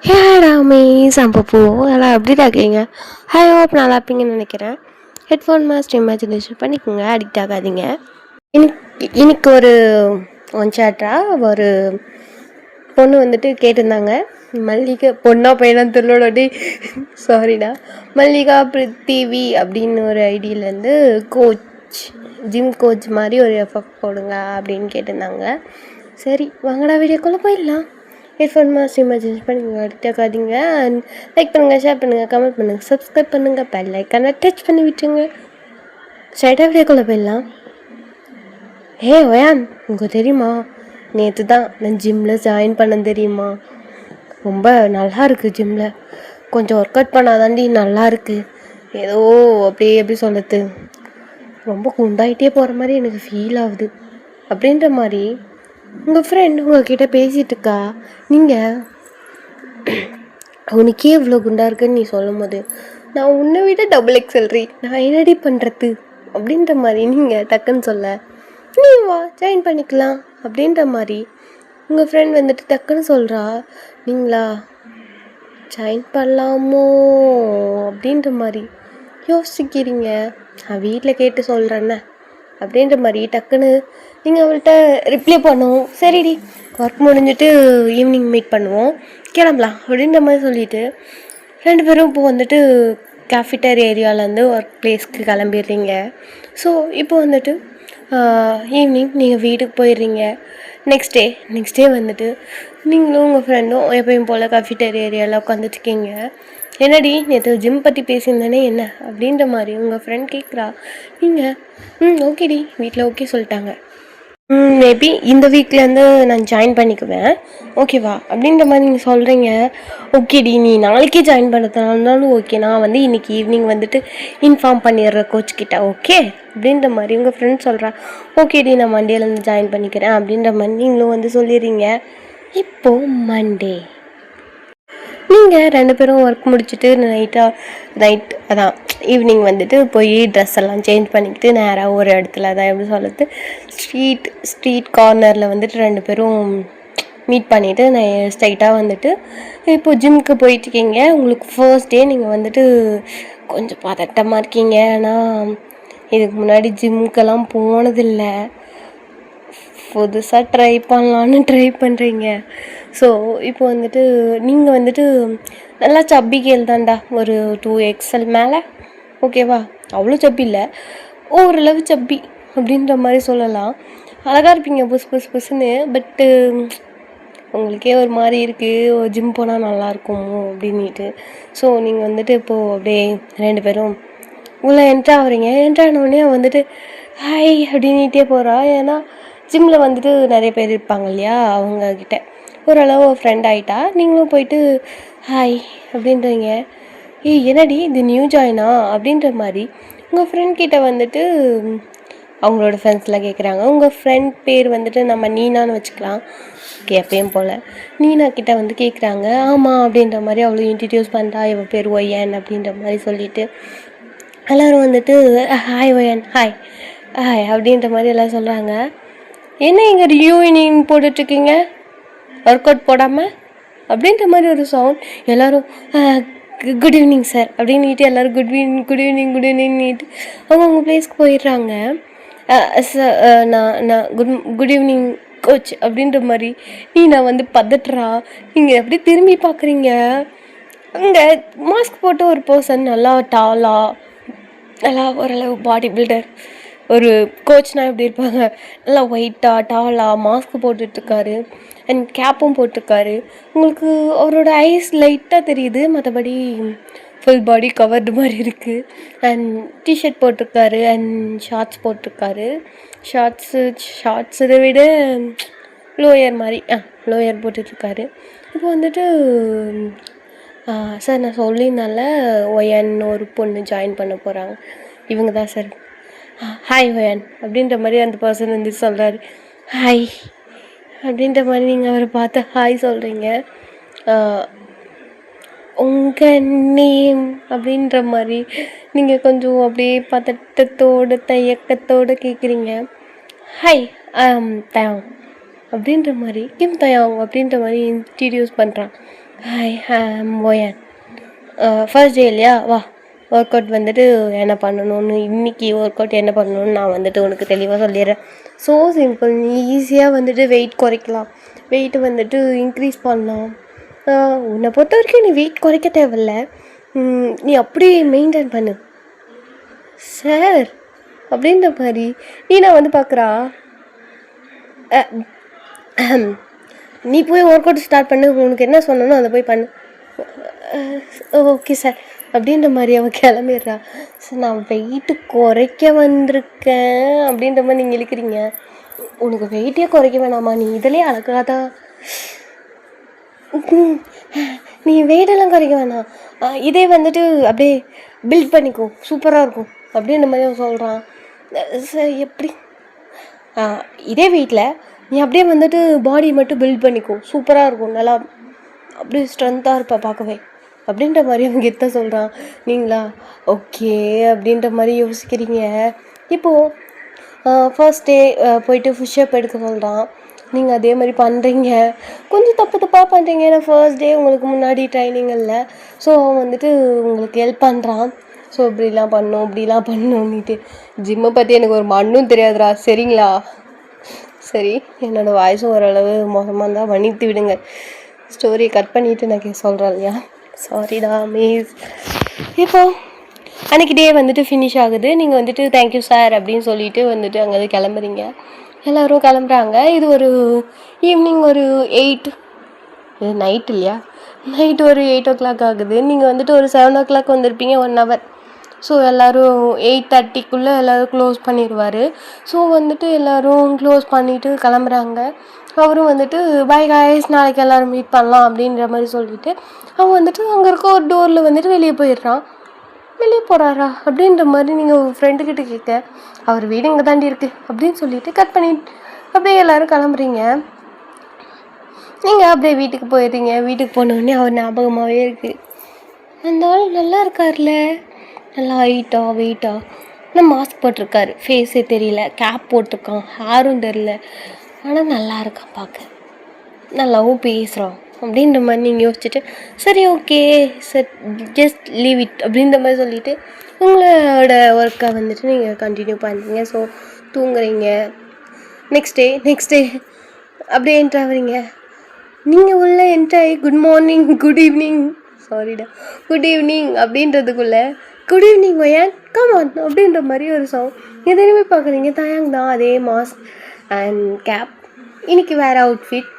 ஹே ராமே சம்பப்பூ எல்லாம் எப்படி இருக்கீங்க? ஹாய் ஹோப் நல்லா இருப்பீங்கன்னு நினைக்கிறேன். ஹெட்ஃபோன் மாஸ்ட் இமேஜினேஷன் பண்ணிக்கோங்க, அடிக்ட் ஆகாதீங்க. இன்னைக்கு ஒரு ஒன் சாட்டா ஒரு பொண்ணு வந்துட்டு கேட்டிருந்தாங்க, மல்லிகா பொண்ணா பையனான்னு தெரியலடி சாரிடா, மல்லிகா பிருத்திவி அப்படின்னு ஒரு ஐடியிலேருந்து கோச், ஜிம் கோச் மாதிரி ஒரு எஃபெக்ட் போடுங்க அப்படின்னு கேட்டிருந்தாங்க. சரி வாங்கடா வீடியோக்குள்ளே போயிடலாம். ஹெட்ஃபோன் மாஸ்ட் இமேஜினேஷன் பண்ணிக்கோங்க, அடிக்டாக்காதீங்க. அண்ட் லைக் பண்ணுங்கள், ஷேர் பண்ணுங்கள், கமெண்ட் பண்ணுங்கள், சப்ஸ்கிரைப் பண்ணுங்கள், பெல் ஐக்கானை டச் பண்ணி விட்டுருங்க. ஸ்ட்ரைட்டாக வீடியோக்குள்ளே போயிடலாம். ஹே ஒயான், உங்களுக்கு தெரியுமா, நேற்று தான் நான் ஜிம்மில் ஜாயின் பண்ண தெரியுமா? ரொம்ப நல்லா இருக்குது ஜிம்மில். கொஞ்சம் ஒர்க் அவுட் பண்ணாதாண்டி நல்லா இருக்குது. ஏதோ அப்படியே எப்படி சொல்கிறது, ரொம்ப குண்டாயிட்டே போகிற மாதிரி எனக்கு ஃபீல் ஆகுது அப்படின்ற மாதிரி உங்கள் ஃப்ரெண்ட் உங்கள்கிட்ட பேசிகிட்டு இருக்கா. நீங்கள் அவனுக்கே இவ்வளோ குண்டாக இருக்குன்னு நீ சொல்லும் போது, நான் உன்னை விட டபுள் எக்ஸல்றி, நான் என்னடி பண்ணுறது அப்படின்ற மாதிரி நீங்கள் டக்குன்னு சொல்ல, நீ வா ஜாயின் பண்ணிக்கலாம் அப்படின்ற மாதிரி உங்கள் ஃப்ரெண்ட் வந்துட்டு டக்குன்னு சொல்கிறா. நீங்களா ஜாயின் பண்ணலாமோ அப்படின்ற மாதிரி யோசிக்கிறீங்க. நான் வீட்டில் கேட்டு சொல்கிறேன்னே அப்படின்ற மாதிரி டக்குன்னு நீங்கள் அவள்கிட்ட ரிப்ளை பண்ணுவோம். சரிடி ஒர்க் முடிஞ்சிட்டு ஈவினிங் மீட் பண்ணுவோம், கிளம்பலாம் அப்படின்ற மாதிரி சொல்லிவிட்டு ரெண்டு பேரும் இப்போ வந்துட்டு கேஃபிட்டர் ஏரியாவிலேருந்து ஒர்க் பிளேஸ்க்கு கிளம்பிடுறீங்க. ஸோ இப்போ வந்துட்டு ஈவினிங் நீங்கள் வீட்டுக்கு போயிடுறீங்க. நெக்ஸ்ட் டே வந்துட்டு நீங்களும் உங்கள் ஃப்ரெண்டும் எப்பயும் போல் கேஃபிட்டர் ஏரியாவில் உட்காந்துட்ருக்கீங்க. என்னடி நேற்று ஜிம் பற்றி பேசியிருந்தேனே என்ன அப்படின்ற மாதிரி உங்கள் ஃப்ரெண்ட் கேட்குறா. நீங்கள் ஓகேடி வீட்டில் ஓகே சொல்லிட்டாங்க, மேபி இந்த வீக்லேருந்து நான் ஜாயின் பண்ணிக்குவேன் ஓகேவா அப்படின்ற மாதிரி நீங்கள் சொல்கிறீங்க. ஓகேடி நீ நாளைக்கே ஜாயின் பண்ணுறதுனாலும் ஓகே, நான் வந்து இன்றைக்கி ஈவினிங் வந்துட்டு இன்ஃபார்ம் பண்ணிடுறேன் கோச்கிட்ட ஓகே அப்படின்ற மாதிரி உங்கள் ஃப்ரெண்ட் சொல்கிறா. ஓகேடி நான் மண்டேலேருந்து ஜாயின் பண்ணிக்கிறேன் அப்படின்ற மாதிரி நீங்களும் வந்து சொல்லிடுறீங்க. இப்போது மண்டே நீங்கள் ரெண்டு பேரும் ஒர்க் முடிச்சுட்டு நைட் அதான் ஈவினிங் வந்துட்டு போய் ட்ரெஸ் எல்லாம் சேஞ்ச் பண்ணிக்கிட்டு நேராக ஒரு இடத்துல தான் எப்படி சொல்கிறது, ஸ்ட்ரீட் கார்னரில் வந்துட்டு ரெண்டு பேரும் மீட் பண்ணிவிட்டு நான் ஸ்ட்ரைட்டாக வந்துட்டு இப்போது ஜிம்முக்கு போயிட்டுருக்கீங்க. உங்களுக்கு ஃபர்ஸ்ட் டே நீங்கள் வந்துட்டு கொஞ்சம் பதட்டமாக இருக்கீங்க. ஆனால் இதுக்கு முன்னாடி ஜிம்முக்கெல்லாம் போனதில்லை, புதுசாக ட்ரை பண்ணலான்னு ட்ரை பண்ணுறீங்க. ஸோ இப்போ வந்துட்டு நீங்கள் வந்துட்டு நல்லா சப்பி கேள் தான்டா, ஒரு 2XL மேலே ஓகேவா, அவ்வளோ சப்பி இல்லை, ஓரளவு சப்பி அப்படின்ற மாதிரி சொல்லலாம். அழகாக இருப்பீங்க புதுசுன்னு. பட்டு உங்களுக்கே ஒரு மாதிரி இருக்குது, ஜிம் போனால் நல்லாயிருக்குமோ அப்படின்ட்டு. ஸோ நீங்கள் வந்துட்டு இப்போது அப்படியே ரெண்டு பேரும் உள்ளே என்ட்ரானோடனே வந்துட்டு ஹாய் அப்படின்ட்டே போகிறா. ஏன்னா ஜிம்மில் வந்துட்டு நிறைய பேர் இருப்பாங்க இல்லையா, அவங்கக்கிட்ட ஓரளவு ஃப்ரெண்ட் ஆகிட்டா. நீங்களும் போயிட்டு ஹாய் அப்படின்றீங்க. என்னடி இது நியூ ஜாயினா அப்படின்ற மாதிரி உங்கள் ஃப்ரெண்ட் கிட்ட வந்துட்டு அவங்களோட ஃப்ரெண்ட்ஸ்லாம் கேட்குறாங்க. உங்கள் ஃப்ரெண்ட் பேர் வந்துட்டு நம்ம நீனான்னு வச்சுக்கலாம், எப்பயும் போல் நீனா கிட்ட வந்து கேட்குறாங்க. ஆமாம் அப்படின்ற மாதிரி அவ்வளோ இன்ட்ரடியூஸ் பண்ணுறா, இவன் பேர் ஒய்யன் அப்படின்ற மாதிரி சொல்லிவிட்டு எல்லோரும் வந்துட்டு ஹாய் ஒய்யன் ஹாய் ஹாய் அப்படின்ற மாதிரி எல்லாம் சொல்கிறாங்க. என்ன இங்கே ரியூனிங் போட்டுட்ருக்கீங்க ஒர்க் அவுட் போடாமல் அப்படின்ற மாதிரி ஒரு சவுண்ட். எல்லோரும் குட் ஈவினிங் சார் அப்படின்ட்டு எல்லோரும் குட் ஈவினிங்ட்டு அவங்க பிளேஸ்க்கு போயிடுறாங்க. நான் குட் ஈவினிங் கோச் அப்படின்ற மாதிரி நான் வந்து பதட்டுறா. நீங்கள் எப்படி திரும்பி பார்க்குறீங்க, அங்கே மாஸ்க் போட்டு ஒரு பர்சன் நல்லா நல்லா ஓரளவு பாடி பில்டர், ஒரு கோச்னால் எப்படி இருப்பாங்க, நல்லா ஒயிட்டாக டாலாக மாஸ்க் போட்டுட்ருக்காரு அண்ட் கேப்பும் போட்டிருக்காரு. உங்களுக்கு அவரோட ஐஸ் லைட்டாக தெரியுது, மற்றபடி ஃபுல் பாடி கவர்டு மாதிரி இருக்குது. அண்ட் டிஷர்ட் போட்டிருக்காரு அண்ட் ஷார்ட்ஸ் போட்டிருக்காரு. ஷார்ட்ஸை விட லோயர் மாதிரி லோயர் போட்டுட்ருக்காரு. இப்போ வந்துட்டு சார் நான் சொல்லியிருந்தால ஒயன் ஒரு பொண்ணு ஜாயின் பண்ண போகிறாங்க, இவங்க தான் சார். ஹாய் ஒயன் அப்படின்ற மாதிரி அந்த பர்சன் வந்து சொல்கிறாரு. ஹாய் அப்படின்ற மாதிரி நீங்கள் அவரை பார்த்து ஹாய் சொல்கிறீங்க. உங்கள் நேம் அப்படின்ற மாதிரி நீங்கள் கொஞ்சம் அப்படியே பதட்டத்தோடு தயக்கத்தோடு கேட்குறீங்க. ஹாய் தயாங் அப்படின்ற மாதிரி கிம் தயாங் அப்படின்ற மாதிரி இன்ட்ரடியூஸ் பண்ணுறான். ஹாய் மோயன், ஃபர்ஸ்ட் டே இல்லையா, வா ஒர்க் அவுட் வந்துட்டு என்ன பண்ணணும்னு, இன்றைக்கி ஒர்க் அவுட் என்ன பண்ணணும்னு நான் வந்துட்டு உனக்கு தெளிவாக சொல்லிடுறேன். ஸோ சிம்பிள், நீ ஈஸியாக வந்துட்டு வெயிட் குறைக்கலாம், வெயிட் வந்துட்டு இன்க்ரீஸ் பண்ணலாம். உன்னை பொறுத்த வரைக்கும் நீ வெயிட் குறைக்க தேவையில்ல, நீ அப்படியே மெயின்டைன் பண்ணு சார் அப்படின்ற மாதிரி. நீ நான் வந்து பார்க்குறா, நீ போய் ஒர்க் அவுட் ஸ்டார்ட் பண்ணு, உனக்கு என்ன சொன்னனோ அதை போய் பண்ணு. ஓகே சார் அப்படின்ற மாதிரி அவள் கிளம்பிடுறா. சார் நான் வெயிட்டு குறைக்க வந்திருக்கேன் அப்படின்ற மாதிரி நீங்கள் இழுக்கிறீங்க. உனக்கு வெயிட்டே குறைக்க வேணாமா, நீ இதிலே அழகாதான், நீ வெயிட்டெல்லாம் குறைக்க வேணாம், இதே வந்துட்டு அப்படியே பில்ட் பண்ணிக்கோ, சூப்பராக இருக்கும் அப்படின்ற மாதிரி அவன் சொல்கிறான். சார் எப்படி, இதே வெயிட்டில் நீ அப்படியே வந்துட்டு பாடி மட்டும் பில்ட் பண்ணிக்கோ, சூப்பராக இருக்கும், நல்லா அப்படியே ஸ்ட்ரென்த்தாக இருப்பா பார்க்கவே அப்படின்ற மாதிரி அவங்க கெத்தாக சொல்கிறான். நீங்களா ஓகே அப்படின்ற மாதிரி யோசிக்கிறீங்க. இப்போது ஃபர்ஸ்ட் டே போயிட்டு புஷ்அப் எடுக்க சொல்கிறான். நீங்கள் அதே மாதிரி பண்ணுறீங்க, கொஞ்சம் தப்பு தப்பாக பண்ணுறீங்க. ஏன்னா ஃபர்ஸ்ட் டே உங்களுக்கு முன்னாடி ட்ரைனிங் இல்லை. ஸோ அவன் வந்துட்டு உங்களுக்கு ஹெல்ப் பண்ணுறான். ஸோ இப்படிலாம் பண்ணணும் இப்படிலாம் பண்ணணுன்னுட்டு. ஜிம்மை பற்றி எனக்கு ஒரு மண்ணும் தெரியாதுடா, சரிங்களா? சரி, என்னோடய வாய்ஸும் ஓரளவு மோசமாக இருந்தால் மன்னித்து விடுங்க. ஸ்டோரியை கட் பண்ணிவிட்டு நான் சொல்கிறேன் இல்லையா, சாரிடா மிஸ். இப்போது அன்றைக்கி டே வந்துட்டு ஃபினிஷ் ஆகுது. நீங்கள் வந்துட்டு தேங்க்யூ சார் அப்படின்னு சொல்லிட்டு வந்துட்டு அங்கேருந்து கிளம்புறீங்க. எல்லோரும் கிளம்புறாங்க. இது ஒரு ஈவினிங் ஒரு 8, இது நைட் இல்லையா, நைட்டு ஒரு 8 o'clock ஆகுது. நீங்கள் வந்துட்டு ஒரு 7 o'clock வந்திருப்பீங்க, 1 hour. ஸோ எல்லோரும் 8:30க்குள்ளே எல்லோரும் க்ளோஸ் பண்ணிடுவார். ஸோ வந்துட்டு எல்லோரும் க்ளோஸ் பண்ணிவிட்டு கிளம்புறாங்க. அவரும் வந்துட்டு பை காய்ஸ், நாளைக்கு எல்லோரும் மீட் பண்ணலாம் அப்படின்ற மாதிரி சொல்லிவிட்டு அவன் வந்துட்டு அங்கே இருக்க ஒரு டோரில் வந்துட்டு வெளியே போயிடுறான். வெளியே போகிறாரா அப்படின்ற மாதிரி நீங்கள் உங்கள் ஃப்ரெண்டுக்கிட்ட கேட்க, அவர் வீடு இங்கே தாண்டி இருக்குது அப்படின்னு சொல்லிவிட்டு கட் பண்ணி அப்படியே எல்லோரும் கிளம்புறீங்க. நீங்கள் அப்படியே வீட்டுக்கு போயிடுறீங்க. வீட்டுக்கு போனோடனே அவர் ஞாபகமாகவே இருக்குது. அந்த ஆள் நல்லா இருக்கார்ல, நல்லா ஹைட்டா வெயிட்டா, ஆனால் மாஸ்க் போட்டிருக்காரு, ஃபேஸே தெரியல, கேப் போட்டிருக்கான், ஹேரும் தெரியல, ஆனால் நல்லா இருக்கான் பார்க்க, நல்லாவும் பேசுகிறான் அப்படின்ற மாதிரி நீங்கள் யோசிச்சுட்டு சரி okay sir just leave it அப்படின்ற மாதிரி சொல்லிவிட்டு உங்களோட ஒர்க்கை வந்துட்டு நீங்கள் கண்டினியூ பண்ணுறீங்க. ஸோ தூங்குறீங்க. நெக்ஸ்ட் டே அப்படியே என்ட்ரு ஆகுறீங்க. நீங்கள் உள்ள என்ட்ரு ஆகி குட் மார்னிங், குட் ஈவினிங், சாரிடா குட் ஈவினிங் அப்படின்றதுக்குள்ளே குட் ஈவினிங் ஒயன் கம் ஆன் அப்படின்ற மாதிரி ஒரு சாங். எதுவுமே பார்க்குறீங்க, தயாங் தான், அதே மாஸ்க் அண்ட் கேப், இன்றைக்கி வேறு அவுட்ஃபிட்.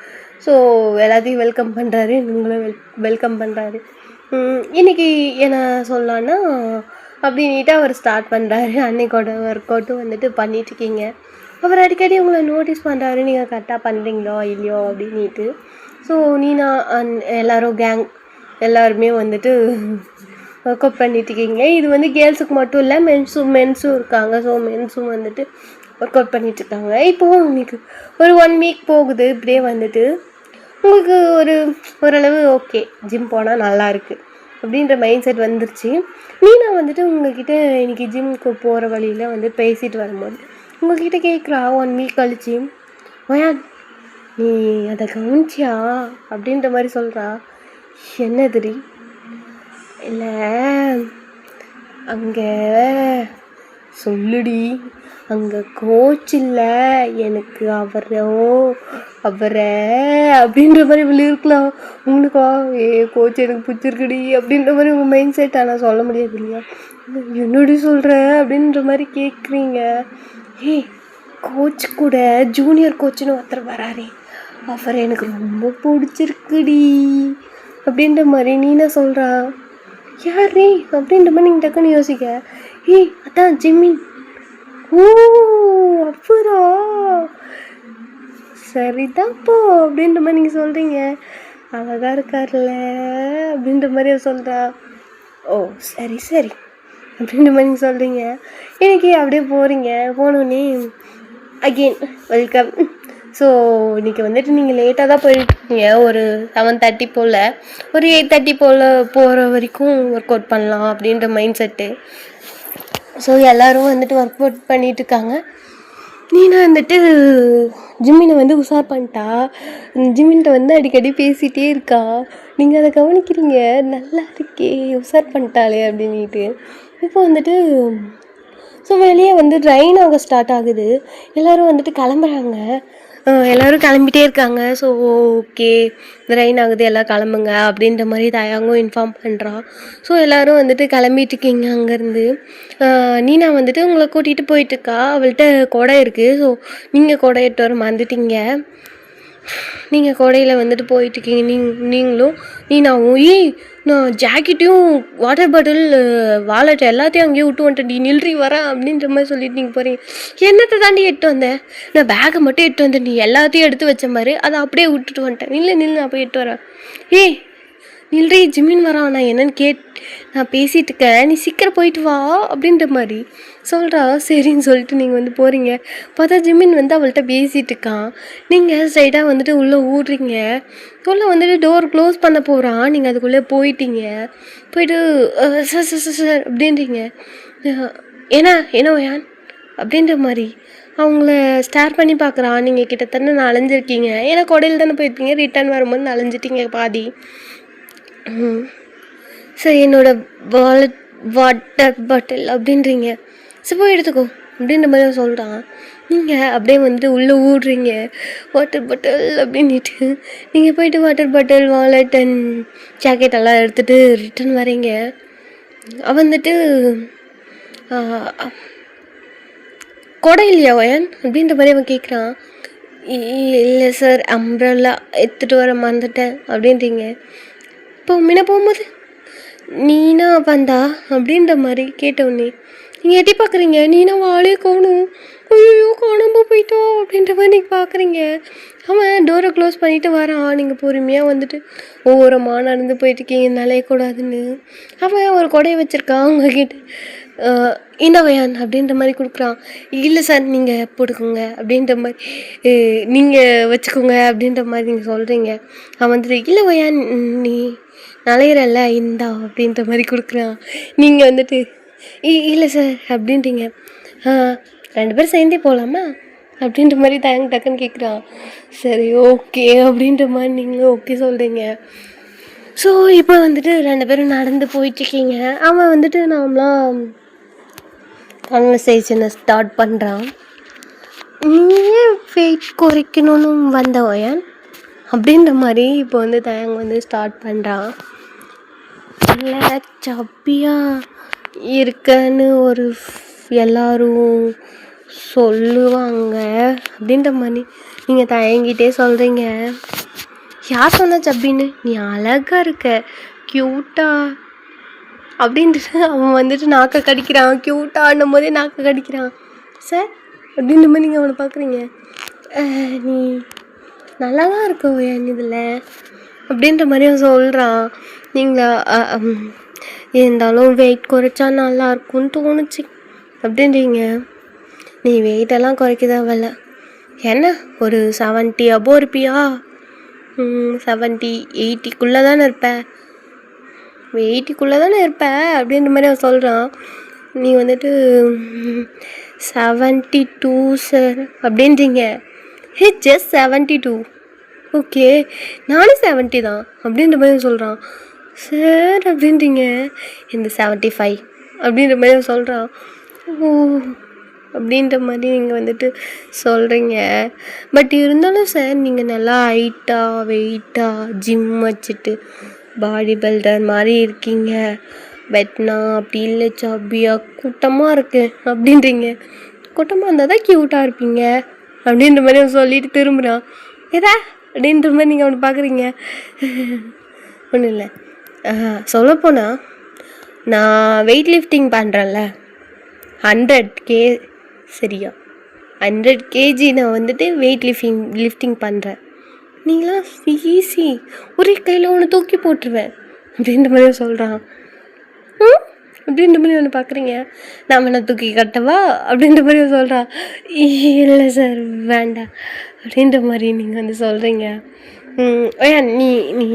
ஸோ எல்லாத்தையும் வெல்கம் பண்ணுறாரு, உங்களும் வெல்கம் பண்ணுறாரு. இன்றைக்கி என்ன சொல்லலான்னா அப்படின்ட்டு அவர் ஸ்டார்ட் பண்ணுறாரு. அன்னைக்கோட ஒர்க் அவுட்டும் வந்துட்டு பண்ணிட்டுருக்கீங்க. அவர் அடிக்கடி உங்களை நோட்டீஸ் பண்ணுறாரு, நீங்கள் கரெக்டாக பண்ணுறீங்களோ இல்லையோ அப்படின்ட்டு. ஸோ நீனா எல்லோரும் கேங் எல்லாருமே வந்துட்டு ஒர்க் அவுட் பண்ணிட்டுருக்கீங்க. இது வந்து கேர்ள்ஸுக்கு மட்டும் இல்லை, மென்ஸும் இருக்காங்க. ஸோ மென்ஸும் வந்துட்டு ஒர்க் அவுட் பண்ணிட்டுருக்காங்க. இப்போது உங்களுக்கு ஒரு 1 week போகுது. இப்படியே வந்துட்டு உங்களுக்கு ஓரளவு ஓகே, ஜிம் போனால் நல்லா இருக்குது அப்படின்ற மைண்ட் செட் வந்துருச்சு. நான் வந்துட்டு உங்கள்கிட்ட இன்றைக்கி ஜிம்முக்கு போகிற வழியில் வந்து பேசிட்டு வரும்போது உங்கள்கிட்ட கேட்குறா 1 week கழிச்சு, ஒயான் நீ அதை கவனிச்சியா அப்படின்ற மாதிரி சொல்கிறா. என்னதுரி? இல்லை அங்கே சொல்லுடி, அங்கே கோச் இல்லை, எனக்கு அவரை அப்படின்ற மாதிரி இருக்கலாம் உங்களுக்கா. கோச் எனக்கு பிடிச்சிருக்குடி அப்படின்ற மாதிரி உங்கள் மைண்ட் செட். ஆனால் சொல்ல முடியாது இல்லையா, என்னடி சொல்கிற அப்படின்ற மாதிரி கேட்குறீங்க. கோச் கூட ஜூனியர் கோச்சுன்னு ஒருத்தர் வராரே, அவர் எனக்கு ரொம்ப பிடிச்சிருக்குடி அப்படின்ற மாதிரி நீனா சொல்கிறா. யார் ரே அப்படின்ற மாதிரி நீங்கள் டக்குன்னு யோசிக்க, அதான் ஜிம்மின். ஓ அப்புறா சரிதான்ப்போ அப்படின்ற மாதிரி நீங்கள் சொல்கிறீங்க. அழகாக இருக்கார்ல அப்படின்ற மாதிரி சொல்கிறா. ஓ சரி அப்படின்ற மாதிரி நீங்கள் சொல்கிறீங்க. இன்றைக்கி அப்படியே போகிறீங்க. போனோடனே அகெயின் வெல்கம். ஸோ இன்றைக்கி வந்துட்டு நீங்கள் லேட்டாக தான் போயிருக்கீங்க. ஒரு 7:30 போல், ஒரு 8:30 போல் போகிற வரைக்கும் ஒர்க் அவுட் பண்ணலாம் அப்படின்ற மைண்ட் செட்டு. ஸோ எல்லோரும் வந்துட்டு ஒர்க் அவுட் பண்ணிகிட்ருக்காங்க. நீனா வந்துட்டு ஜிம்மினை வந்து உஷார் பண்ணிட்டா. ஜிம்மின்ட்ட வந்து அடிக்கடி பேசிகிட்டே இருக்கா. நீங்கள் அதை கவனிக்கிறீங்க, நல்லா இருக்கே உஷார் பண்ணிட்டாளே அப்படின்ட்டு. இப்போ வந்துட்டு ஸோ வெளியே வந்து ரெயின் ஆக ஸ்டார்ட் ஆகுது. எல்லோரும் வந்துட்டு கிளம்புறாங்க. எல்லோரும் கிளம்பிட்டே இருக்காங்க. ஸோ ஓகே ரெயின் ஆகுது எல்லாம் கிளம்புங்க அப்படின்ற மாதிரி தயாங்கும் இன்ஃபார்ம் பண்ணுறான். ஸோ எல்லோரும் வந்துட்டு கிளம்பிட்டுருக்கீங்க அங்கேருந்து. நீனா வந்துட்டு உங்களை கூட்டிகிட்டு போயிட்டுருக்கா. அவள்கிட்ட குடை இருக்குது. ஸோ நீங்கள் குடை எட்டு வர மறந்துட்டீங்க. நீங்கள் கொடையில் வந்துட்டு போயிட்டுருக்கீங்க. நீங்களும் நீனாவும் நான் ஜாக்கெட்டையும் வாட்டர் பாட்டில் வாலெட் எல்லாத்தையும் அங்கேயே விட்டு வந்துட்டேன், நீ நில்றி வரேன் அப்படின்ற மாதிரி சொல்லிட்டு நீங்கள் போகிறீங்க. என்னத்தை தாண்டி எட்டு வந்தேன், நான் பேக்கை மட்டும் எட்டு வந்தேன், நீ எல்லாத்தையும் எடுத்து வச்ச மாதிரி அதை அப்படியே விட்டுட்டு வந்துட்டேன். நில்லு நான் போய் எட்டு வரேன். நில்றி ஜிமின் வரான், நான் என்னன்னு நான் பேசிகிட்டு இருக்கேன், நீ சீக்கிரம் போயிட்டு வா அப்படின்ற மாதிரி சொல்கிறா. சரின்னு சொல்லிட்டு நீங்கள் வந்து போகிறீங்க. பார்த்தா ஜிமின் வந்து அவள்கிட்ட பேசிகிட்டு இருக்கான். நீங்கள் ஸ்ட்ரைட்டாக வந்துட்டு உள்ளே ஊடுறீங்க. உள்ளே வந்துட்டு டோர் க்ளோஸ் பண்ண போகிறான். நீங்கள் அதுக்குள்ளே போயிட்டீங்க. போயிட்டு சார் அப்படின்றீங்க. என்ன யான் அப்படின்ற மாதிரி அவங்கள ஸ்டார் பண்ணி பார்க்குறான். நீங்கள் கிட்டத்தட்ட நனைஞ்சிருக்கீங்க. ஏன்னா கொடையில் தானே போயிருக்கீங்க. ரிட்டர்ன் வரும்போது நனைஞ்சிட்டீங்க பாதி. சரி என்னோடய வாட்டர் பாட்டில் அப்படின்றீங்க. சரி போய் எடுத்துக்கோ அப்படின்ற மாதிரி சொல்கிறான். நீங்கள் அப்படியே வந்துட்டு உள்ளே ஊடுறீங்க. வாட்டர் பாட்டில் அப்படின்ட்டு நீங்கள் போயிட்டு water bottle wallet and jacket எல்லாம் எடுத்துகிட்டு ரிட்டன் வரீங்க. வந்துட்டு கொடை இல்லையா வயன் அப்படின்ற மாதிரி அவன் கேட்குறான். இல்லை சார் அம்ப்ரெல்லா எடுத்துகிட்டு வர மறந்துட்டேன் அப்படின்றீங்க. இப்போ முன்ன போகும்போது நீனா வந்தா அப்படின்ற மாதிரி கேட்டவுடனே நீங்கள் எட்டி பார்க்குறீங்க. நீனா வாழே காணும், ஐயோ காணாமல் போயிட்டோம் அப்படின்ற மாதிரி நீங்கள் பார்க்குறீங்க. அவன் டோரை க்ளோஸ் பண்ணிவிட்டு வரான். நீங்கள் பொறுமையாக வந்துட்டு ஓரமாக நடந்து போயிட்டுருக்கீங்க, நலையக்கூடாதுன்னு. அவன் ஒரு கொடையை வச்சுருக்கான். அவங்கக்கிட்ட இனவையான் அப்படின்ற மாதிரி கொடுக்குறான். இல்லை சார் நீங்கள் போட்டுக்கோங்க அப்படின்ற மாதிரி, நீங்கள் வச்சுக்கோங்க அப்படின்ற மாதிரி நீங்கள் சொல்கிறீங்க. அவன் வந்துட்டு இல்லை வையான் நீ நலையிறல்ல இந்தா அப்படின்ற மாதிரி கொடுக்குறான். நீங்கள் வந்துட்டு இல்லை சார் அப்படின்றீங்க. 2 பேரும் சேர்ந்தே போகலாமா அப்படின்ற மாதிரி டக்குன்னு கேட்குறான். சரி ஓகே அப்படின்ற மாதிரி நீங்கள் ஓகே சொல்கிறீங்க. ஸோ இப்போ வந்துட்டு 2 பேரும் நடந்து போயிட்டுருக்கீங்க. அவன் வந்துட்டு நார்மலாக கான்வர்சேஷனை ஸ்டார்ட் பண்ணுறான். நீயே வெயிட் குறைக்கணும்னு வந்தவன் அப்படின்ற மாதிரி இப்போ வந்து தயங்க வந்து ஸ்டார்ட் பண்ணுறான். இல்லை சப்பியாக இருக்கன்னு எல்லோரும் சொல்லுவாங்க அப்படின்ற மாதிரி நீங்கள் தயங்கிட்டே சொல்கிறீங்க. யார் சொன்ன சப்பின்னு, நீ அழகாக இருக்க க்யூட்டா அப்படின்ட்டு அவன் வந்துட்டு நாக்கை கடிக்கிறான். க்யூட்டான்னும் போதே நாக்கை கடிக்கிறான். சார் அப்படின்ற மாதிரி நீங்கள் அவனை பார்க்குறீங்க. நீ நல்லா தான் இருக்க என் இதில் அப்படின்ற மாதிரி அவன் சொல்கிறான். நீங்கள் இருந்தாலும் வெயிட் குறைச்சா நல்லாயிருக்கும்னு தோணுச்சு அப்படின்றீங்க. நீ வெயிட்டெல்லாம் குறைக்க தேவையில்ல. என்ன ஒரு 70 அபோவ் இருப்பியா? 70 80க்குள்ளே தானே இருப்பேன், 80க்குள்ளே தானே இருப்பேன் அப்படின்ற மாதிரி அவன் சொல்கிறான். நீ வந்துட்டு 72 சார் அப்படின்றீங்க. ஜஸ்ட் 72 ஓகே, நானும் 70 தான் அப்படின்ற மாதிரி சொல்கிறான். சார் அப்படின்றீங்க. இந்த 75 அப்படின்ற மாதிரி சொல்கிறான். ஓ அப்படின்ற மாதிரி நீங்கள் வந்துட்டு சொல்கிறீங்க. பட் இருந்தாலும் சார் நீங்கள் நல்லா ஹைட்டாக வெயிட்டாக ஜிம் வச்சுட்டு பாடி பில்டர் மாதிரி இருக்கீங்க. பட் நான் அப்படி இல்லை, சப்பியாக கூட்டமாக இருக்கு அப்படின்றீங்க. கூட்டமாக இருந்தால் தான் க்யூட்டாக இருப்பீங்க அப்படின்ற மாதிரி அவன் சொல்லிட்டு திரும்புகிறான். ஏதா அப்படின்ற மாதிரி நீங்கள் அவனை பார்க்குறீங்க. ஒன்றும் இல்லை, சொல்லப்போனால் நான் வெயிட் லிஃப்டிங் பண்ணுறேன்ல 100 சரியா 100 kg நான் வந்துட்டு வெயிட் லிஃப்டிங் பண்ணுறேன். நீங்களாம் ஈஸி, ஒரே கையில் ஒன்று தூக்கி போட்டுருவேன் அப்படின்ற மாதிரி சொல்கிறான். அப்படின்ற மாதிரி ஒன்று பார்க்குறீங்க. நான் வேணா தூக்கி கட்டவா அப்படின்ற மாதிரி சொல்கிறான். இல்லை சார் வேண்டாம் அப்படின்ற மாதிரி நீங்கள் வந்து சொல்கிறீங்க. நீ நீ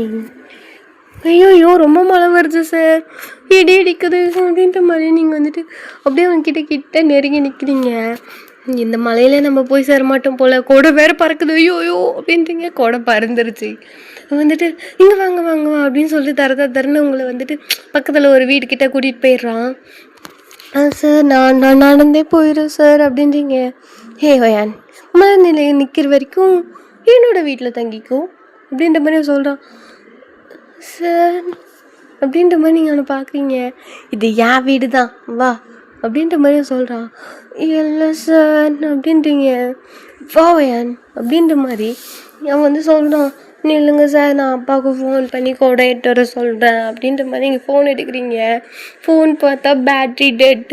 ஐயோ ரொம்ப மழை வருது சார், இடி இடிக்குது அப்படின்ற மாதிரி நீங்கள் வந்துட்டு அப்படியே அவன்கிட்ட நெருங்கி நிற்கிறீங்க. இந்த மலையில் நம்ம போய் சேர மாட்டோம் போல், கொடை வேறு பறக்குது, ஐயோ அப்படின்றீங்க. கொடை பறந்துருச்சு. வந்துட்டு இங்கே வாங்க வாங்க வா அப்படின்னு சொல்லிட்டு தரன்னு உங்களை வந்துட்டு பக்கத்தில் ஒரு வீட்டுக்கிட்ட கூட்டிகிட்டு போயிடுறான். சார் நான் நடந்தே போயிடுறேன் சார் அப்படின்றீங்க. ஒயான் மனநிலையை நிற்கிற வரைக்கும் என்னோடய வீட்டில் தங்கிக்கும் அப்படின்ற மாதிரி சொல்கிறான். சார் அப்படின்ற மாதிரி நீங்கள் அவனை பார்க்குறீங்க. இது என் வீடு தான் வா அப்படின்ற மாதிரியும் சொல்கிறான். இல்லை சார் அப்படின்றீங்க. வா ஒயான் அப்படின்ற மாதிரி அவன் வந்து சொல்கிறான். இல்லைங்க சார் நான் அப்பாவுக்கு ஃபோன் பண்ணி கொடை எட்டு வர சொல்கிறேன் அப்படின்ற மாதிரி நீங்கள் ஃபோன் எடுக்கிறீங்க. ஃபோன் பார்த்தா பேட்ரி டெட்.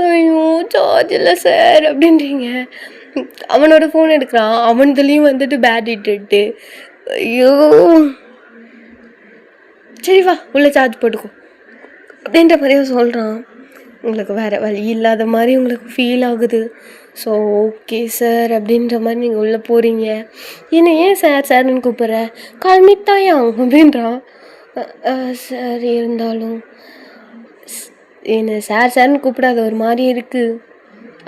ஐயோ சார்ஜ் இல்லை சார் அப்படின்றீங்க. அவனோட ஃபோன் எடுக்கிறான், அவனதுலேயும் வந்துட்டு பேட்ரி டெட்டு. ஐயோ சரி வா உள்ளே சார்ஜ் போட்டுக்கோ அப்படின்ற மாதிரியும் சொல்கிறான். உங்களுக்கு வேறு வழி இல்லாத மாதிரி உங்களுக்கு ஃபீல் ஆகுது. ஸோ ஓகே சார் அப்படின்ற மாதிரி நீங்கள் உள்ளே போகிறீங்க. என்ன ஏன் சார்னு கூப்பிட்ற, கால்மிட்டாயா அப்படின்றான். சார் இருந்தாலும் என்ன சார்னு கூப்பிடாத ஒரு மாதிரி இருக்குது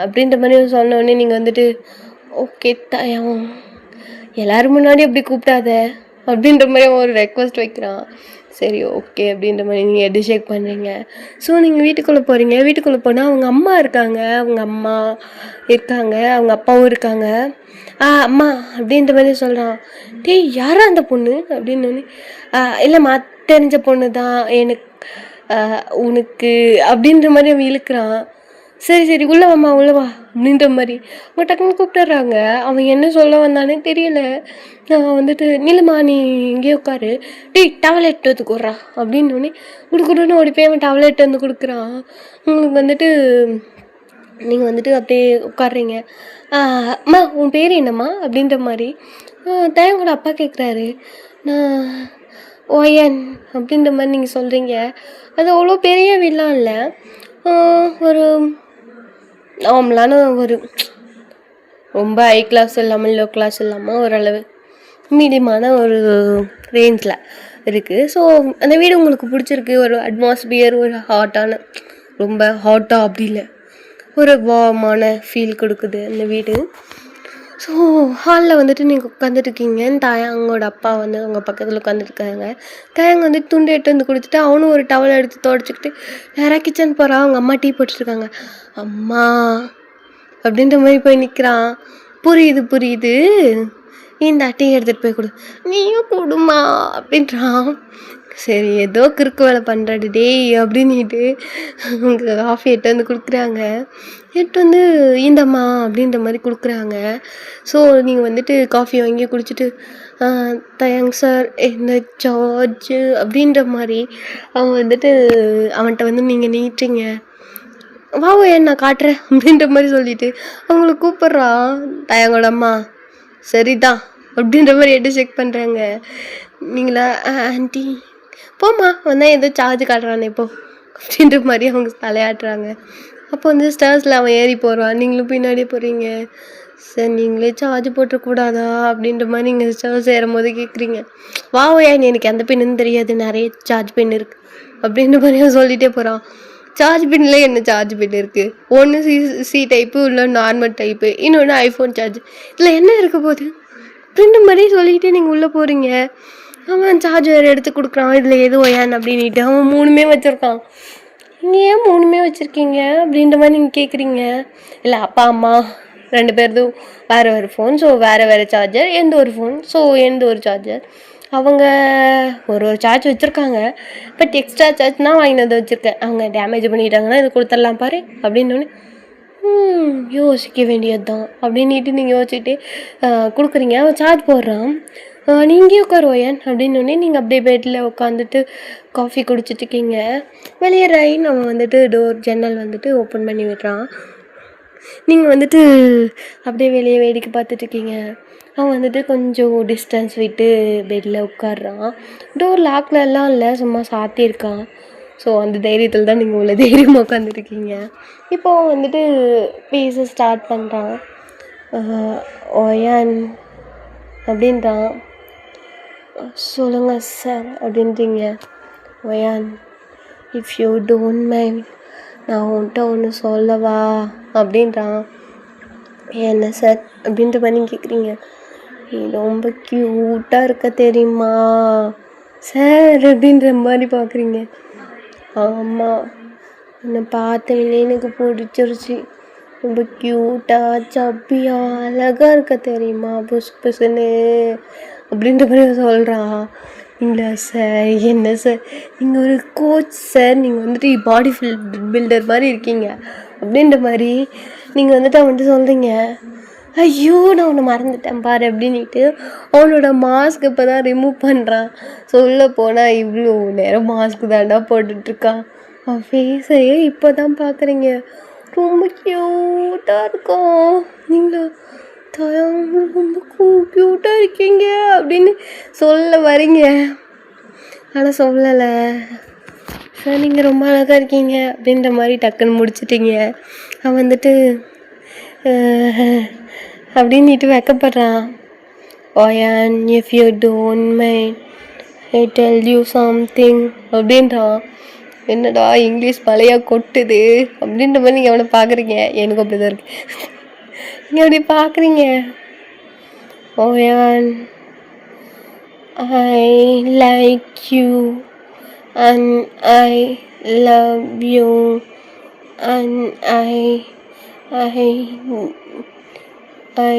அப்படின்ற மாதிரி சொன்னோடனே நீங்கள் வந்துட்டு ஓகே தாயம் எல்லோரும் முன்னாடி அப்படி கூப்பிடாத அப்படின்ற மாதிரி ஒரு ரெக்வஸ்ட் வைக்கிறான். சரி ஓகே அப்படின்ற மாதிரி நீங்கள் டிசைட் பண்ணுறீங்க. ஸோ நீங்கள் வீட்டுக்குள்ளே போகிறீங்க. வீட்டுக்குள்ளே போனால் அவங்க அம்மா இருக்காங்க, அவங்க அப்பாவும் இருக்காங்க. அம்மா அப்படின்ற மாதிரி சொல்கிறான். டேய் யாரா அந்த பொண்ணு அப்படின்னு. இல்லைம்மா தெரிஞ்ச பொண்ணு தான் எனக்கு உனக்கு அப்படின்ற மாதிரி அவன் இழுக்கிறான். சரி உள்ளே வாம்மா உள்ளே வா அப்படின்ற மாதிரி அவங்க டக்குன்னு கூப்பிட்டுறாங்க. அவன் என்ன சொல்ல வந்தானே தெரியல. நான் வந்துட்டு நிலமா நீ இங்கே உட்காரு, டேய் டவல் எட்டு வந்து கொடுறா அப்படின்னோடனே கொடுக்குறோன்னு ஓடி போய் அவன் டவல் எட்டு வந்து கொடுக்குறான். உங்களுக்கு வந்துட்டு நீங்கள் வந்துட்டு அப்படியே உட்காடுறீங்க. அம்மா உன் பேர் என்னம்மா அப்படின்ற மாதிரி தயங்கூட அப்பா கேட்குறாரு. நான் ஒயன் அப்படின்ற மாதிரி நீங்கள் சொல்கிறீங்க. அது அவ்வளோ பெரிய வீடெலாம் இல்லை, ஒரு நார்மலான ஒரு ரொம்ப ஹை கிளாஸ் இல்லாமல் லோ கிளாஸ் இல்லாமல் ஓரளவு மீடியமான ஒரு ரேஞ்சில் இருக்குது. ஸோ அந்த வீடு உங்களுக்கு பிடிச்சிருக்கு. ஒரு அட்மாஸ்பியர் ஒரு ஹாட்டான, ரொம்ப ஹாட்டாக அப்படி இல்லை, ஒரு வார்மான ஃபீல் கொடுக்குது அந்த வீடு. ஸோ ஹாலில் வந்துட்டு நீங்கள் உட்காந்துட்ருக்கீங்க. தாயாங்கோட அப்பா வந்து அவங்க பக்கத்தில் உட்காந்துருக்காங்க. தாயாங்க வந்து துண்டு எட்டு வந்து கொடுத்துட்டு அவனும் ஒரு டவல் எடுத்து துடைச்சிக்கிட்டு நேராக கிச்சன் போகிறான். அவங்க அம்மா டீ போட்டுருக்காங்க. அம்மா அப்படின்ற மாதிரி போய் நிற்கிறான். புரியுது இந்த டீ எடுத்துகிட்டு போய் கொடு, நீயும் கொடுமா அப்படின்றான். சரி ஏதோ கிறுக்கு வேலை பண்ணுறாடி டேய் அப்படின்ட்டு அவங்க காஃபி எட்டு வந்து கொடுக்குறாங்க. எட்டு வந்து இந்தம்மா அப்படின்ற மாதிரி கொடுக்குறாங்க. ஸோ நீங்கள் வந்துட்டு காஃபி வாங்கி குடிச்சிட்டு தயங் சார் என்ன சார்ஜு அப்படின்ற மாதிரி அவன் வந்துட்டு அவன்கிட்ட வந்து நீங்கள் நீட்டுறீங்க. வாவோ நான் காட்டுறேன் அப்படின்ற மாதிரி சொல்லிட்டு அவங்கள கூப்பிட்றான் தயங்கோட அம்மா. சரிதான் அப்படின்ற மாதிரி எட்டு செக் பண்ணுறாங்க. நீங்களா ஆண்டி போம்மா வந்தால் ஏதோ சார்ஜ் காட்டுறானே இப்போ அப்படின்ற மாதிரி அவங்க தலையாட்டுறாங்க. அப்போ வந்து ஸ்டேர்ஸில் அவன் ஏறி போகிறான், நீங்களும் பின்னாடியே போகிறீங்க. சார் நீங்களே சார்ஜ் போட்டக்கூடாதா அப்படின்ற மாதிரி நீங்கள் ஸ்டேர்ஸ் ஏறும் போது கேட்குறீங்க. வாவையா எனக்கு எந்த பின்னு தெரியாது, நிறைய சார்ஜ் பின் இருக்குது அப்படின்ற மாதிரி சொல்லிகிட்டே போகிறான். சார்ஜ் பின்னில் என்ன சார்ஜ் பின் இருக்குது, ஒன்று சி டைப்பு இல்லை நார்மல் டைப்பு, இன்னொன்று ஐஃபோன் சார்ஜ், இதில் என்ன இருக்க போகுது அப்படின்ற மாதிரி சொல்லிக்கிட்டே நீங்கள் உள்ளே போகிறீங்க. அவன் சார்ஜ் வேறு எடுத்து கொடுக்குறான். இதில் எது ஒயான் அப்படின்ட்டு அவன் 3மே வச்சுருக்கான். நீங்கள் ஏன் 3மே வச்சுருக்கீங்க அப்படின்ற மாதிரி நீங்கள் கேட்குறீங்க. இல்லை அப்பா அம்மா 2 பேர்தும் வேறு ஃபோன், ஸோ வேறு சார்ஜர், எந்த ஒரு ஃபோன், ஸோ எந்த ஒரு சார்ஜர். அவங்க ஒரு சார்ஜ் வச்சுருக்காங்க, பட் எக்ஸ்ட்ரா சார்ஜ் நான் வாங்கினதை வச்சுருக்கேன். அவங்க டேமேஜ் பண்ணிட்டாங்கன்னா இது கொடுத்துடலாம் பாரு அப்படின்னோடனே யோசிக்க வேண்டியது தான் அப்படின்ட்டு நீங்கள் யோசிச்சுட்டு கொடுக்குறீங்க. அவன் சார்ஜ் போடுறான். நீங்கள் உட்காருவோயன் அப்படின்னோடனே நீங்கள் அப்படியே பெட்டில் உட்காந்துட்டு காஃபி குடிச்சிட்ருக்கீங்க. வெளியே ரைன் அவன் வந்துட்டு ஜன்னல் வந்துட்டு ஓப்பன் பண்ணி விடுறான். நீங்கள் வந்துட்டு அப்படியே வெளியே வேடிக்கை பார்த்துட்ருக்கீங்க. அவன் வந்துட்டு கொஞ்சம் டிஸ்டன்ஸ் விட்டு பெட்டில் உட்காடுறான். டோர் லாக்லலாம் இல்லை, சும்மா சாத்தியிருக்கான். ஸோ அந்த தைரியத்தில் தான் நீங்கள் உள்ள தைரியமாக உட்காந்துருக்கீங்க. இப்போது வந்துட்டு பேச ஸ்டார்ட் பண்ணுறான். ஒயான் அப்படின்றான். சொல்லுங்கள் சார் அப்படின்றீங்க. ஒயான் இஃப் யூ டோன்ட் மைண்ட் நான் உன்கிட்ட ஒன்று சொல்லவா அப்படின்றான். என்ன சார் அப்படின்ற மாதிரி கேட்குறீங்க. நீ ரொம்ப க்யூட்டாக இருக்க தெரியுமா சார் அப்படின்ற மாதிரி பார்க்குறீங்க. ஆமாம், உன்னை பார்த்தவனே எனக்கு பிடிச்சிருச்சு. ரொம்ப க்யூட்டாக சப்பியாக அழகாக இருக்க தெரியுமா புஸ் புஸ்ன்னு அப்படின்ற மாதிரி சொல்கிறான். இல்லைங்களா சார், என்ன சார் நீங்கள் ஒரு கோச் சார், நீங்கள் வந்துட்டு பாடி பில்டர் மாதிரி இருக்கீங்க அப்படின்ற மாதிரி நீங்கள் வந்துட்டு அவன்ட்டு சொல்கிறீங்க. ஐயோ நான் உன்னை மறந்துட்டேன் பாரு அப்படின்ட்டு அவனோட மாஸ்க் இப்போ தான் ரிமூவ் பண்ணுறான். சொல்ல போனால் இவ்வளோ நேரம் மாஸ்க் தாண்டா போட்டுட்ருக்கான். அவன் ஃபேஸையே இப்போ தான் பார்க்குறீங்க. ரொம்ப க்யூட்டாக இருக்கும். நீங்களும் ரொம்ப க்யூட்டாக இருக்கீங்க அப்படின்னு சொல்ல வரீங்க, ஆனால் சொல்லலை சார். நீங்கள் ரொம்ப அழகாக இருக்கீங்க அப்படின்ற மாதிரி டக்குன்னு முடிச்சிட்டிங்க. அவன் வந்துட்டு அப்படின்ட்டு வெக்கப்படுறான். ஓயான் if you don't mind I tell you something அப்படின்றான். என்னடா இங்கிலீஷ் மழையாக கொட்டுது அப்படின்ற மாதிரி நீங்கள் அவனை பார்க்குறீங்க. எனக்கு அப்படி தான் இருக்கு. நீங்கள் அப்படி பார்க்குறீங்க. ஓயான் I like you and I love you and I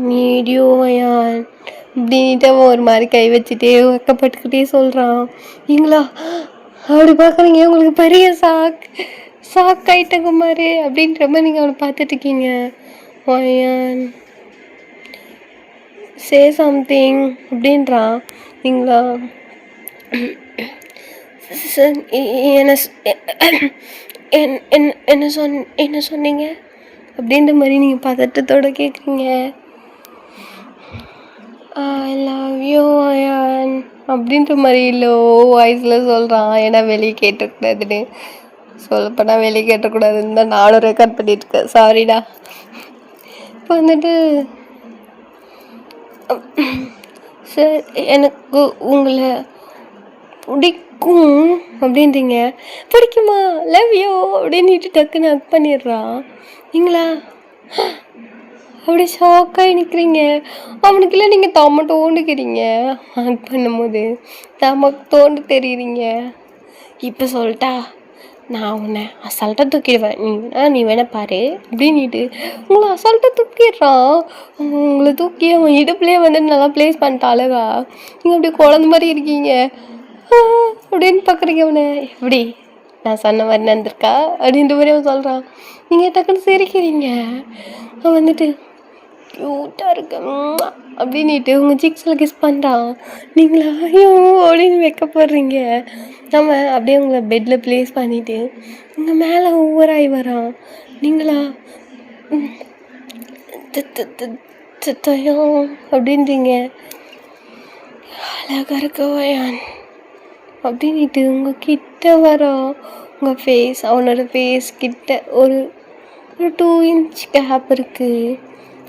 need you ஓயான் அப்படின்ட்டு அவன் ஒரு மாதிரி கை வச்சுட்டே வெக்கப்பட்டுக்கிட்டே சொல்கிறான். நீங்களா அப்படி பார்க்குறீங்க. உங்களுக்கு பெரிய ஷாக் ஆகிட்டங்க மாதிரி அப்படின்ற மாதிரி நீங்கள் அவனை பார்த்துட்ருக்கீங்க. ஓயான் சே சம்திங் அப்படின்றான். நீங்களா என்ன சொன்னீங்க அப்படின்ற மாதிரி நீங்கள் பதட்டத்தோடு கேட்குறீங்க. ஐ லவ் யூ ஓயான் அப்படின்ற மாதிரி லோ வாய்ஸில் சொல்கிறான். ஏன்னா வெளியே கேட்டக்கூடாதுன்னு, சொல்லப்போனால் வெளியே கேட்டக்கூடாதுன்னு தான் நானும் ரெக்கார்ட் பண்ணிட்டுருக்கேன். சாரிடா. இப்போ வந்துட்டு சார் எனக்கு உங்களை பிடிக்கும் அப்படின்றீங்க. பிடிக்குமா, லவ் யூ அப்படின்ட்டு டக்குன்னு ஹக் பண்ணிடுறான். நீங்களா அப்படி ஷாக்காகி நிற்கிறீங்க. அவனுக்குள்ள நீங்கள் தோண்டுக்கிறீங்க. ஹக் பண்ணும்போது தோண்டு தெரியுறீங்க. இப்போ சொல்லிட்டா நான் உன்னை அசால்ட்டாக தூக்கிடுவேன், நீ வேணா பாரு அப்படின்ட்டு உங்களை அசால்ட்டாக தூக்கிடுறான். உங்களை தூக்கி அவன் இடுப்புலேயே வந்து நல்லா ப்ளேஸ் பண்ணிட்டா அழகா. நீங்கள் அப்படியே குழந்த மாதிரி இருக்கீங்க அப்படின்னு பார்க்குறீங்க. அவனை எப்படி நான் சொன்ன மாதிரி நடந்திருக்கா அப்படின்ற மாதிரி அவன் சொல்கிறான். நீங்கள் டக்குன்னு சிரிக்கிறீங்க. அவன் வந்துட்டு க்யூட்டாக இருக்கு அப்படின்ட்டு உங்கள் சிக்ஸில் கிஸ் பண்ணுறான். நீங்களா ஐயோ அப்படின்னு வைக்கப்படுறீங்க. நம்ம அப்படியே உங்களை பெட்டில் ப்ளேஸ் பண்ணிவிட்டு உங்கள் மேலே ஓவராகி வரான். நீங்களா தயம் அப்படின்றீங்க. அழகாக இருக்க ஓயான் அப்படின்ட்டு உங்கள் கிட்ட வரான். உங்கள் ஃபேஸ் அவனோட ஃபேஸ் கிட்ட ஒரு 2 inch கேப் இருக்குது.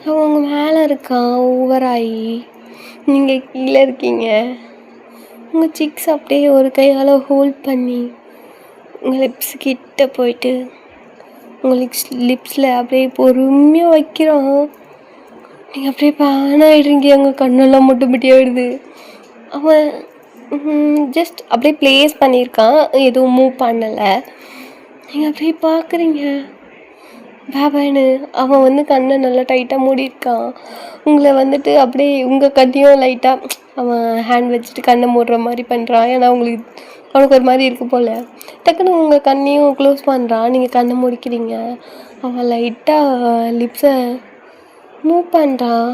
அவன் உங்கள் மேலே இருக்கான் ஓவராகி. நீங்கள் கீழே இருக்கீங்க. உங்கள் சிக்ஸ் அப்படியே ஒரு கையால் ஹோல்ட் பண்ணி உங்கள் லிப்ஸ் கிட்ட போயிட்டு உங்களுக்கு லிப்ஸில் அப்படியே பொறுமையாக வைக்கிறான். நீங்கள் அப்படியே பேனாகிடுறீங்க. உங்கள் கண்ணெல்லாம் முட்டுமுட்டியாகிடுது. அவன் ஜஸ்ட் அப்படியே ப்ளேஸ் பண்ணியிருக்கான், எதுவும் மூவ் பண்ணலை. நீங்கள் அப்படியே பார்க்குறீங்க பாபான்னு. அவன் வந்து கண்ணை நல்லா டைட்டாக மூடியிருக்கான். உங்களை வந்துட்டு அப்படியே உங்கள் கண்ணையும் லைட்டாக அவன் ஹேண்ட் வச்சுட்டு கண்ணை மூடுற மாதிரி பண்ணுறான். ஏன்னா அவனுக்கு ஒரு மாதிரி இருக்குது போல். டக்குன்னு உங்கள் கண்ணையும் க்ளோஸ் பண்ணுறான். நீங்கள் கண்ணை முடிக்கிறீங்க. அவன் லைட்டாக லிப்ஸை மூவ் பண்ணுறான்.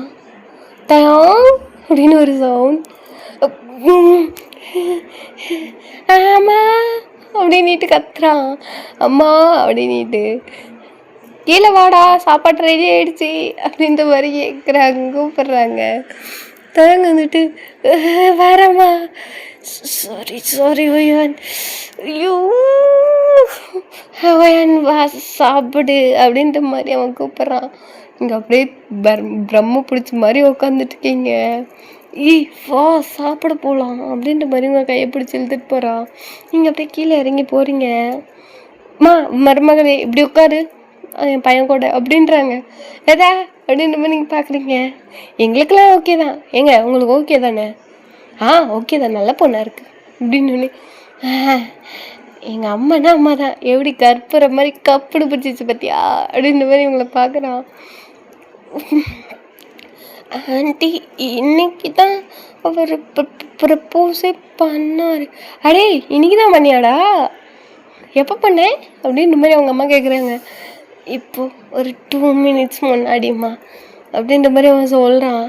தயம் அப்படின்னு ஒரு சவுண்ட். ஆமாம் அப்படின்ட்டு கத்துறான். அம்மா அப்படின்ட்டு கீழே வாடா சாப்பாடு ரெடி ஆகிடுச்சி அப்படின்ற மாதிரி கேட்குறாங்க, கூப்பிட்றாங்க. தயங்க வந்துட்டு வரம்மா சாரி ஓயான் ஐயோ ஓயான் வா சாப்பிடு அப்படின்ற மாதிரி அவன் கூப்பிட்றான். இங்கே அப்படியே பிரம்ம பிடிச்ச மாதிரி உட்காந்துட்ருக்கீங்க. வா சாப்பிட போகலாம் அப்படின்ற மாதிரி உங்கள் கையை பிடிச்சி இழுத்துட்டு போகிறான். நீங்கள் அப்படியே கீழே இறங்கி போகிறீங்க. மருமகளே இப்படி உட்காரு என் பையன் கூட அப்படின்றாங்க. எதா அப்படின்ற மாதிரி நீங்கள் பார்க்குறீங்க. எங்களுக்கெல்லாம் ஓகே தான். ஏங்க உங்களுக்கு ஓகே தானே? ஓகே தான், நல்ல பொண்ணாக இருக்குது அப்படின்னு. எங்கள் அம்மானா அம்மா தான், எப்படி கற்புற மாதிரி கப்புடு பிடிச்சிச்சு பார்த்தியா அப்படின்ற மாதிரி இவங்களை பார்க்குறான். ஆண்டி இன்னைக்கு தான் அவர் ப்ரப்போஸே பண்ணார். அடே இன்னைக்கு தான் பண்ணியாடா? எப்போ பண்ணேன் அப்படின்ற மாதிரி அவங்க அம்மா கேட்குறாங்க. இப்போது ஒரு 2 minutes முன்னாடிம்மா அப்படின்ற மாதிரி அவன் சொல்கிறான்.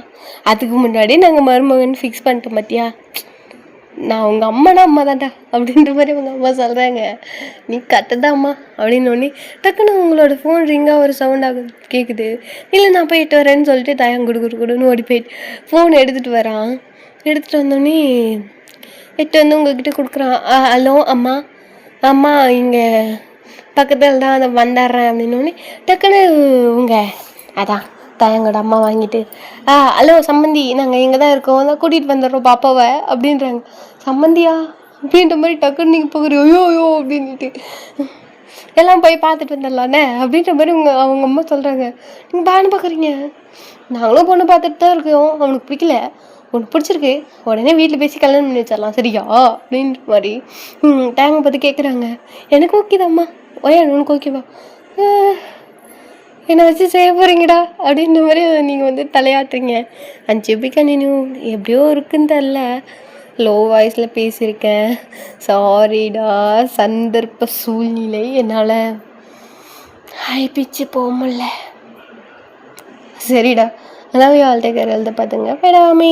அதுக்கு முன்னாடி நாங்கள் மருமகன் ஃபிக்ஸ் பண்ணிட்டோம் பார்த்தியா, நான் உங்கள் அம்மானா அம்மா தான்டா அப்படின்ற மாதிரி அவங்க அம்மா சொல்கிறாங்க. நீ கரெக்டுதாம்மா அப்படின்னோடனே டக்குன்னு உங்களோட ஃபோன் ரிங்காக ஒரு சவுண்ட் கேட்குது. இல்லை நான் போயிட்டு வரேன்னு சொல்லிட்டு தயம் கொடுன்னு ஓடி போயிட்டு ஃபோன் எடுத்துகிட்டு வரான். எடுத்துகிட்டு வந்தோடனே வந்து உங்ககிட்ட கொடுக்குறான். ஹலோ அம்மா, அம்மா இங்கே பக்கத்தில் தான் அதை வந்துடுறேன் அப்படின்னோடனே டக்குன்னு அதான் தயங்கோட அம்மா வாங்கிட்டு ஹலோ சம்மந்தி, நாங்கள் இங்கே தான் இருக்கோம், தான் கூட்டிகிட்டு வந்துடுறோம் பாப்பாவை அப்படின்றாங்க. சம்மந்தியா அப்படின்ற மாதிரி டக்குன்னு நீங்கள் போகிறீங்க. ஐயோ அப்படின்ட்டு எல்லாம் போய் பார்த்துட்டு வந்துடலாண்ணே அப்படின்ற மாதிரி அவங்க அம்மா சொல்கிறாங்க. நீங்கள் பானு பார்க்குறீங்க, நாங்களும் பொண்ணு பார்த்துட்டு தான் இருக்கோம், அவனுக்கு பிடிக்கல, உனக்கு பிடிச்சிருக்கு, உடனே வீட்டில் பேசி கல்யாணம் பண்ணி வச்சிடலாம் சரியா அப்படின்ற மாதிரி டேங்கை பார்த்து கேட்குறாங்க. எனக்கு ஓகே தான்ம்மா, உனக்கு ஓகேவா, என்னை வச்சு செய்ய போகிறீங்கடா அப்படின்ற மாதிரி நீங்கள் தலையாட்டுறீங்க. அண்ட் ஜிபி கண்டினியூ எப்படியோ இருக்குன்னு தெரில, லோ வாய்ஸில் பேசியிருக்கேன், சாரிடா, சந்தர்ப்ப சூழ்நிலை என்னால் ஹை பிச்சு போக முடியல. சரிடா, அதாவது ஆல்டே கேர் எழுத பார்த்துங்க. விடாமே.